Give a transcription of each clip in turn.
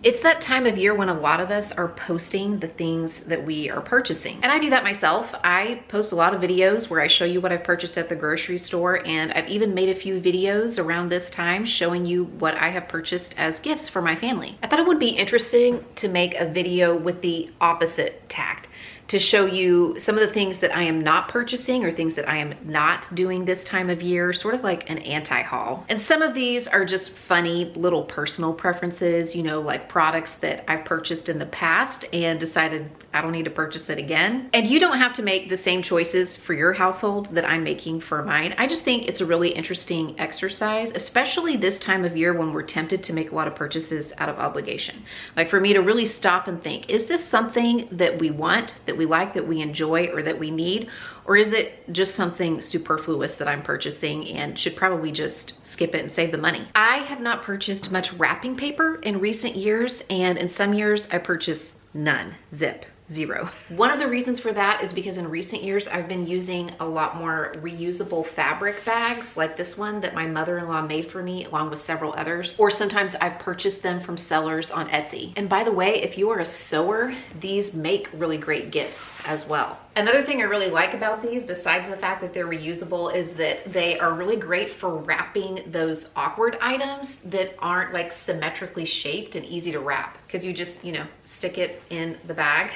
It's that time of year when a lot of us are posting the things that we are purchasing. And I do that myself. I post a lot of videos where I show you what I've purchased at the grocery store, and I've even made a few videos around this time showing you what I have purchased as gifts for my family. I thought it would be interesting to make a video with the opposite tact, to show you some of the things that I am not purchasing or things that I am not doing this time of year, sort of like an anti-haul. And some of these are just funny little personal preferences, you know, like products that I've purchased in the past and decided I don't need to purchase it again. And you don't have to make the same choices for your household that I'm making for mine. I just think it's a really interesting exercise, especially this time of year when we're tempted to make a lot of purchases out of obligation. Like for me to really stop and think, is this something that we want, that we like, that we enjoy, or that we need? Or is it just something superfluous that I'm purchasing and should probably just skip it and save the money? I have not purchased much wrapping paper in recent years, and in some years I purchased none, zip. Zero. One of the reasons for that is because in recent years, I've been using a lot more reusable fabric bags like this one that my mother-in-law made for me along with several others. Or sometimes I've purchased them from sellers on Etsy. And by the way, if you are a sewer, these make really great gifts as well. Another thing I really like about these, besides the fact that they're reusable, is that they are really great for wrapping those awkward items that aren't like symmetrically shaped and easy to wrap. Because you just, you know, stick it in the bag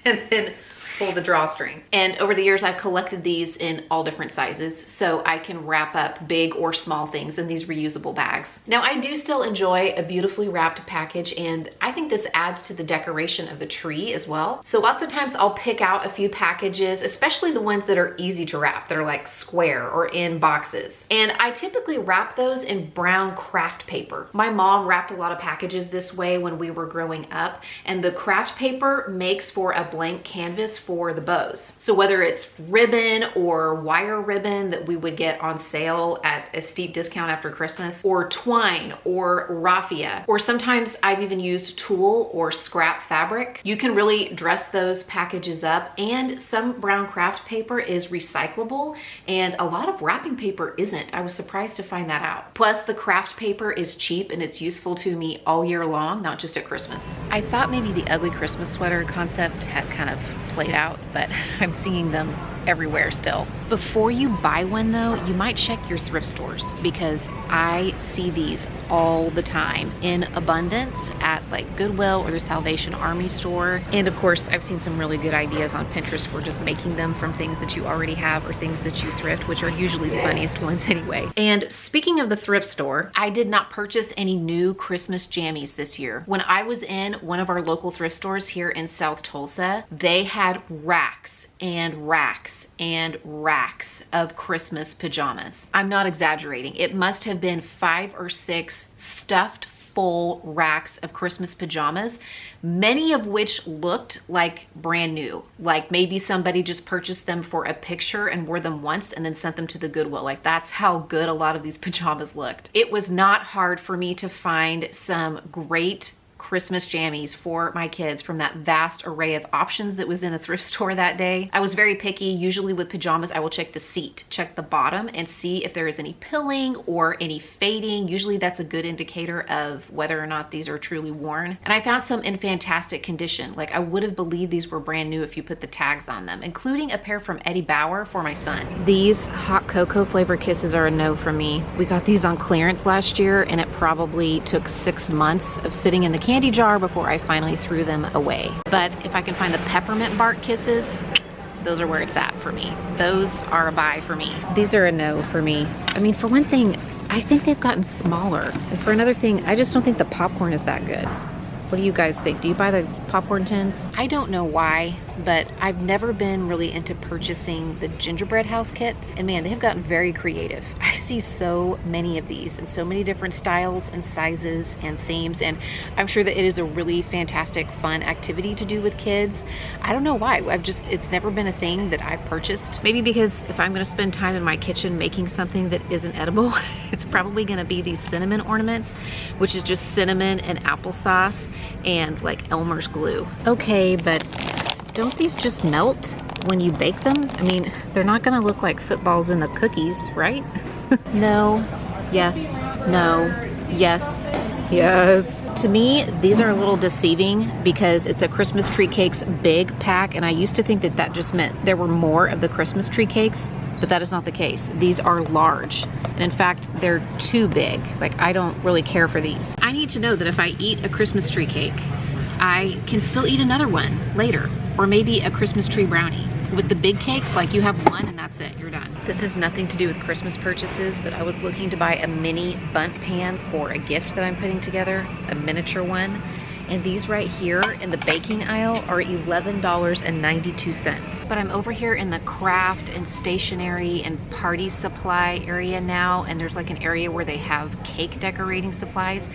and then pull the drawstring. And over the years, I've collected these in all different sizes, so I can wrap up big or small things in these reusable bags. Now, I do still enjoy a beautifully wrapped package, and I think this adds to the decoration of the tree as well. So lots of times I'll pick out a few packages, especially the ones that are easy to wrap, that are like square or in boxes. And I typically wrap those in brown craft paper. My mom wrapped a lot of packages this way when we were growing up, and the craft paper makes for a blank canvas for the bows. So whether it's ribbon or wire ribbon that we would get on sale at a steep discount after Christmas, or twine or raffia, or sometimes I've even used tulle or scrap fabric, you can really dress those packages up. And some brown craft paper is recyclable, and a lot of wrapping paper isn't. I was surprised to find that out. Plus, the craft paper is cheap and it's useful to me all year long, not just at Christmas. I thought maybe the ugly Christmas sweater concept had kind of played out, but I'm seeing them everywhere still. Before you buy one though, you might check your thrift stores, because I see these all the time in abundance at like Goodwill or the Salvation Army store. And of course, I've seen some really good ideas on Pinterest for just making them from things that you already have or things that you thrift, which are usually the funniest ones anyway. And speaking of the thrift store, I did not purchase any new Christmas jammies this year. When I was in one of our local thrift stores here in South Tulsa, they had racks and racks and racks of Christmas pajamas. I'm not exaggerating. It must have been 5 or 6 stuffed full racks of Christmas pajamas, many of which looked like brand new. Like maybe somebody just purchased them for a picture and wore them once and then sent them to the Goodwill. Like that's how good a lot of these pajamas looked. It was not hard for me to find some great Christmas jammies for my kids from that vast array of options that was in a thrift store that day. I was very picky. Usually with pajamas, I will check the seat, check the bottom, and see if there is any pilling or any fading. Usually that's a good indicator of whether or not these are truly worn. And I found some in fantastic condition. Like I would have believed these were brand new if you put the tags on them, including a pair from Eddie Bauer for my son. These hot cocoa flavor kisses are a no for me. We got these on clearance last year, and it probably took 6 months of sitting in the candy jar before I finally threw them away. But if I can find the peppermint bark kisses, those are where it's at for me. Those are a buy for me. These are a no for me. I mean, for one thing, I think they've gotten smaller. And for another thing, I just don't think the popcorn is that good. What do you guys think? Do you buy the popcorn tins? I don't know why, but I've never been really into purchasing the gingerbread house kits. And man, they have gotten very creative. I see so many of these in so many different styles and sizes and themes. And I'm sure that it is a really fantastic, fun activity to do with kids. I don't know why. It's never been a thing that I've purchased. Maybe because if I'm gonna spend time in my kitchen making something that isn't edible, it's probably gonna be these cinnamon ornaments, which is just cinnamon and applesauce and like Elmer's glue. Okay, but don't these just melt when you bake them? I mean, they're not gonna look like footballs in the cookies, right? No, yes, no, yes, Yes. To me, these are a little deceiving because it's a Christmas tree cakes big pack, and I used to think that that just meant there were more of the Christmas tree cakes, but that is not the case. These are large, and in fact, they're too big. Like, I don't really care for these. I need to know that if I eat a Christmas tree cake, I can still eat another one later, or maybe a Christmas tree brownie. With the big cakes, like you have one and that's it, you're done. This has nothing to do with Christmas purchases, but I was looking to buy a mini bundt pan for a gift that I'm putting together, a miniature one. And these right here in the baking aisle are $11.92. But I'm over here in the craft and stationery and party supply area now, and there's like an area where they have cake decorating supplies.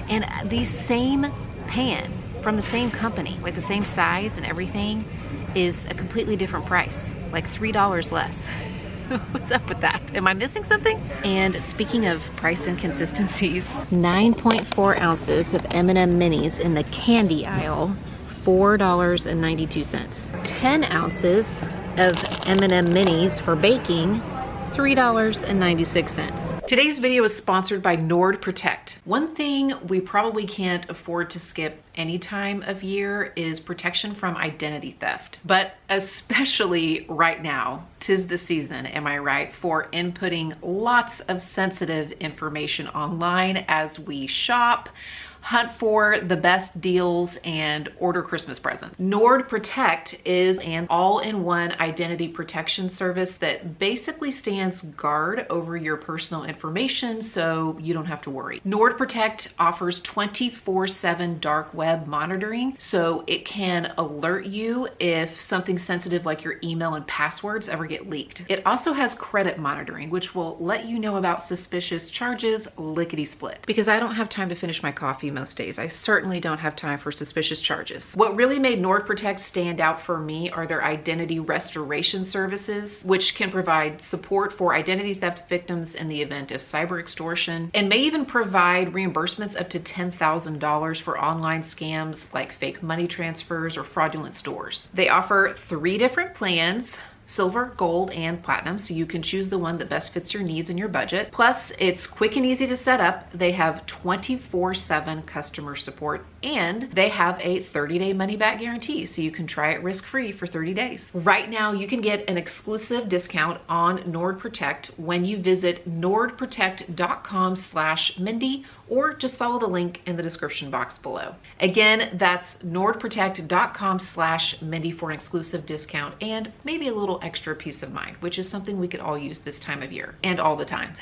And the same pan from the same company, like the same size and everything, is a completely different price, like $3 less. What's up with that? Am I missing something? And speaking of price inconsistencies, 9.4 ounces of M&M minis in the candy aisle, $4.92. 10 ounces of M&M minis for baking, $3.96. Today's video is sponsored by Nord Protect. One thing we probably can't afford to skip any time of year is protection from identity theft. But especially right now, 'tis the season, am I right, for inputting lots of sensitive information online as we shop, hunt for the best deals, and order Christmas presents. Nord Protect is an all-in-one identity protection service that basically stands guard over your personal information so you don't have to worry. Nord Protect offers 24/7 dark web monitoring, so it can alert you if something sensitive like your email and passwords ever get leaked. It also has credit monitoring, which will let you know about suspicious charges lickety-split. Because I don't have time to finish my coffee most days, I certainly don't have time for suspicious charges. What really made Nord Protect stand out for me are their identity restoration services, which can provide support for identity theft victims in the event of cyber extortion, and may even provide reimbursements up to $10,000 for online scams like fake money transfers or fraudulent stores. They offer 3 different plans: silver, gold, and platinum, so you can choose the one that best fits your needs and your budget. Plus, it's quick and easy to set up. They have 24/7 customer support, and they have a 30-day money-back guarantee, so you can try it risk-free for 30 days. Right now, you can get an exclusive discount on Nord Protect when you visit nordprotect.com/Mindy, or just follow the link in the description box below. Again, that's nordprotect.com/Mindy for an exclusive discount and maybe a little extra peace of mind, which is something we could all use this time of year and all the time.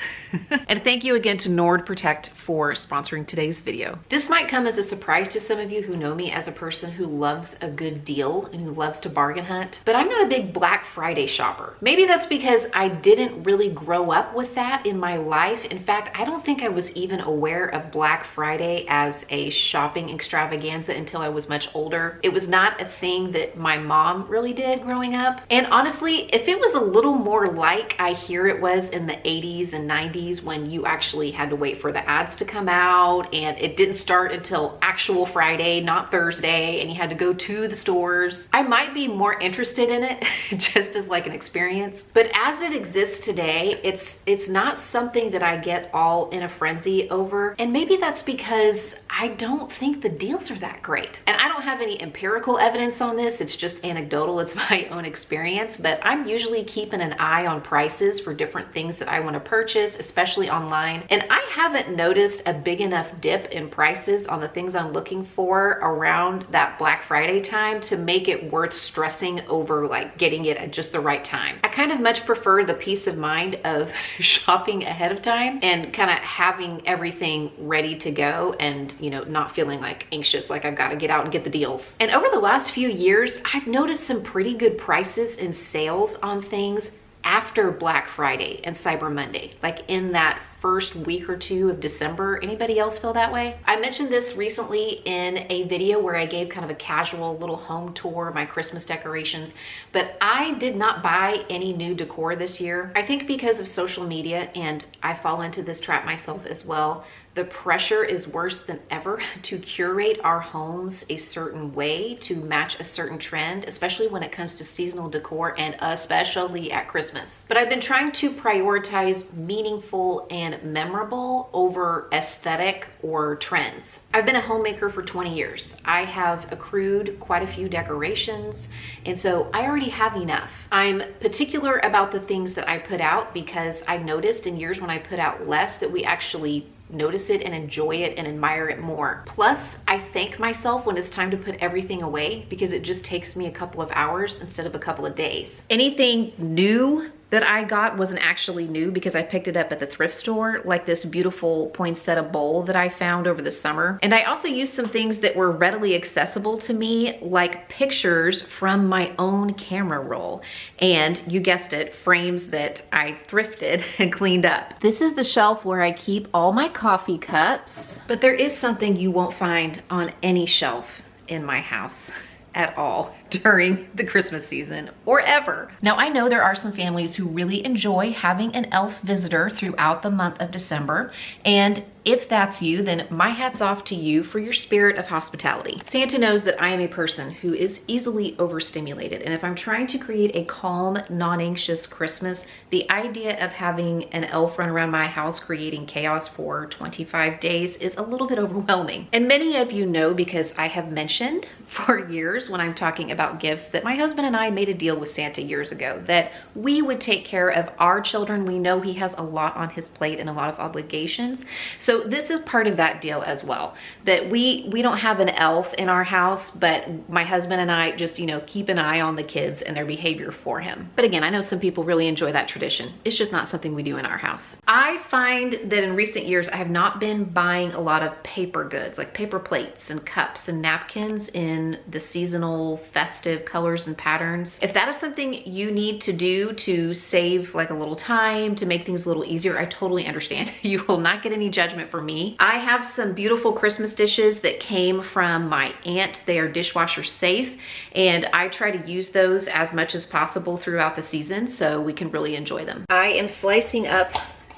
And thank you again to Nord Protect for sponsoring today's video. This might come as a surprise to some of you who know me as a person who loves a good deal and who loves to bargain hunt, but I'm not a big Black Friday shopper. Maybe that's because I didn't really grow up with that in my life. In fact, I don't think I was even aware of Black Friday as a shopping extravaganza until I was much older. It was not a thing that my mom really did growing up. And honestly, if it was a little more like I hear it was in the 80s and 90s when you actually had to wait for the ads to come out and it didn't start until actual Friday, not Thursday, and you had to go to the stores, I might be more interested in it just as like an experience. But as it exists today, it's not something that I get all in a frenzy over. And maybe that's because I don't think the deals are that great. And I don't have any empirical evidence on this. It's just anecdotal. It's my own experience, but I'm usually keeping an eye on prices for different things that I want to purchase, especially online. And I haven't noticed a big enough dip in prices on the things I'm looking for around that Black Friday time to make it worth stressing over like getting it at just the right time. I kind of much prefer the peace of mind of shopping ahead of time and kind of having everything ready to go and, you know, not feeling like anxious, like I've got to get out and get the deals. And over the last few years, I've noticed some pretty good prices and sales on things after Black Friday and Cyber Monday, like in that first week or 2 of December. Anybody else feel that way? I mentioned this recently in a video where I gave kind of a casual little home tour of my Christmas decorations, but I did not buy any new decor this year. I think because of social media, and I fall into this trap myself as well, the pressure is worse than ever to curate our homes a certain way to match a certain trend, especially when it comes to seasonal decor and especially at Christmas. But I've been trying to prioritize meaningful and and memorable over aesthetic or trends. I've been a homemaker for 20 years. I have accrued quite a few decorations, and so I already have enough. I'm particular about the things that I put out because I noticed in years when I put out less that we actually notice it and enjoy it and admire it more. Plus, I thank myself when it's time to put everything away because it just takes me a couple of hours instead of a couple of days. Anything new that I got wasn't actually new because I picked it up at the thrift store, like this beautiful poinsettia bowl that I found over the summer. And I also used some things that were readily accessible to me, like pictures from my own camera roll. And you guessed it, frames that I thrifted and cleaned up. This is the shelf where I keep all my coffee cups, but there is something you won't find on any shelf in my house at all during the Christmas season or ever. Now, I know there are some families who really enjoy having an elf visitor throughout the month of December, and if that's you, then my hat's off to you for your spirit of hospitality. Santa knows that I am a person who is easily overstimulated, and if I'm trying to create a calm, non-anxious Christmas, the idea of having an elf run around my house creating chaos for 25 days is a little bit overwhelming. And many of you know, because I have mentioned for years when I'm talking about gifts, that my husband and I made a deal with Santa years ago that we would take care of our children. We know he has a lot on his plate and a lot of obligations. So this is part of that deal as well, that we don't have an elf in our house, but my husband and I just, keep an eye on the kids and their behavior for him. But again, I know some people really enjoy that tradition. It's just not something we do in our house. I find that in recent years, I have not been buying a lot of paper goods, like paper plates and cups and napkins in the seasonal festive colors and patterns. If that is something you need to do to save like a little time, to make things a little easier, I totally understand. You will not get any judgment from me. I have some beautiful Christmas dishes that came from my aunt. They are dishwasher safe, and I try to use those as much as possible throughout the season so we can really enjoy them. I am slicing up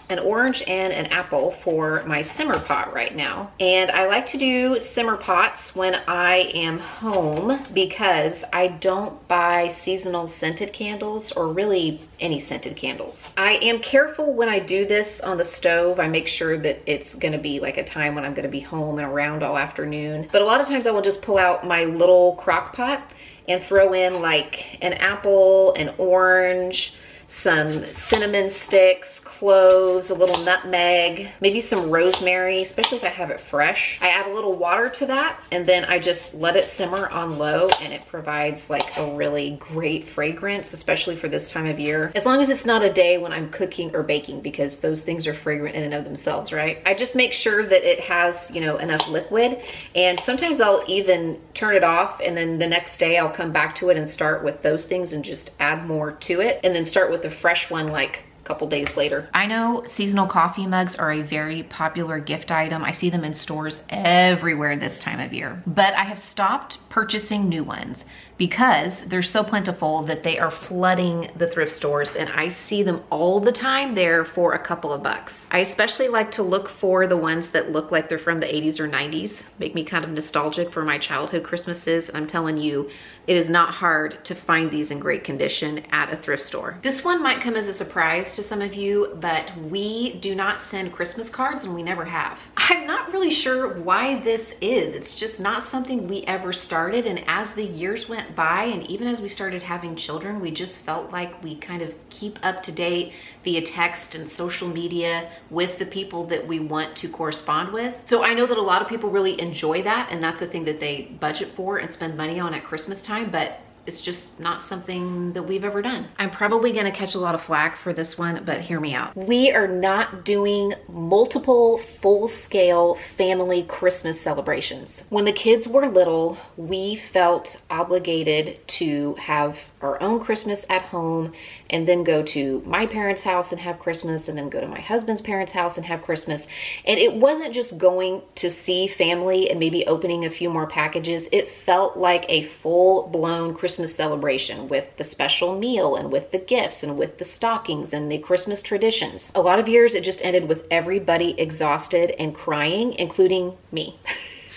an orange and an apple for my simmer pot right now. And I like to do simmer pots when I am home because I don't buy seasonal scented candles or really any scented candles. I am careful when I do this on the stove. I make sure that it's gonna be like a time when I'm gonna be home and around all afternoon. But a lot of times I will just pull out my little crock pot and throw in like an apple, an orange, some cinnamon sticks, cloves, a little nutmeg, maybe some rosemary, especially if I have it fresh. I add a little water to that, and then I just let it simmer on low, and it provides like a really great fragrance, especially for this time of year. As long as it's not a day when I'm cooking or baking, because those things are fragrant in and of themselves, right? I just make sure that it has, enough liquid, and sometimes I'll even turn it off, and then the next day I'll come back to it and start with those things and just add more to it, and then start with the fresh one like couple days later. I know seasonal coffee mugs are a very popular gift item. I see them in stores everywhere this time of year, but I have stopped purchasing new ones because they're so plentiful that they are flooding the thrift stores, and I see them all the time there for a couple of bucks. I especially like to look for the ones that look like they're from the 80s or 90s, make me kind of nostalgic for my childhood Christmases, and I'm telling you, it is not hard to find these in great condition at a thrift store. This one might come as a surprise to some of you, but we do not send Christmas cards, and we never have. I'm not really sure why this is. It's just not something we ever started, and as the years went by, and even as we started having children, we just felt like we kind of keep up to date via text and social media with the people that we want to correspond with. So I know that a lot of people really enjoy that, and that's a thing that they budget for and spend money on at Christmas time, but it's just not something that we've ever done. I'm probably gonna catch a lot of flack for this one, but hear me out. We are not doing multiple full-scale family Christmas celebrations. When the kids were little, we felt obligated to have our own Christmas at home and then go to my parents' house and have Christmas, and then go to my husband's parents' house and have Christmas. And it wasn't just going to see family and maybe opening a few more packages. It felt like a full-blown Christmas celebration with the special meal and with the gifts and with the stockings and the Christmas traditions. A lot of years it just ended with everybody exhausted and crying, including me.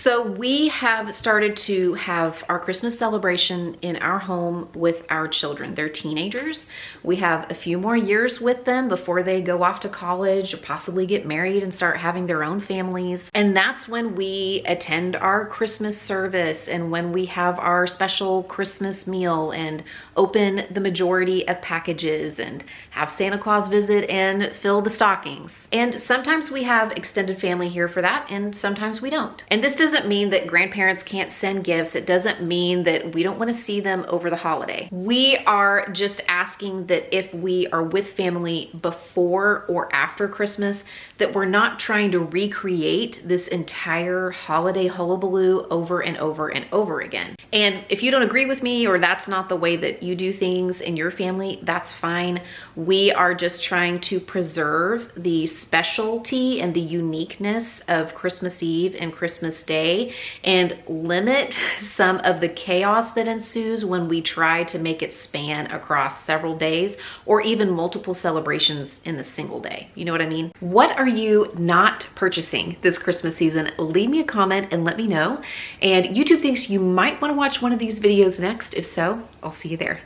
So we have started to have our Christmas celebration in our home with our children. They're teenagers. We have a few more years with them before they go off to college or possibly get married and start having their own families. And that's when we attend our Christmas service and when we have our special Christmas meal and open the majority of packages and have Santa Claus visit and fill the stockings. And sometimes we have extended family here for that, and sometimes we don't. And this doesn't mean that grandparents can't send gifts. It doesn't mean that we don't want to see them over the holiday. We are just asking that if we are with family before or after Christmas, that we're not trying to recreate this entire holiday hullabaloo over and over and over again. And if you don't agree with me, or that's not the way that you do things in your family, that's fine. We are just trying to preserve the specialty and the uniqueness of Christmas Eve and Christmas Day and limit some of the chaos that ensues when we try to make it span across several days or even multiple celebrations in a single day. You know what I mean? What are you not purchasing this Christmas season? Leave me a comment and let me know. And YouTube thinks you might want to watch one of these videos next. If so, I'll see you there.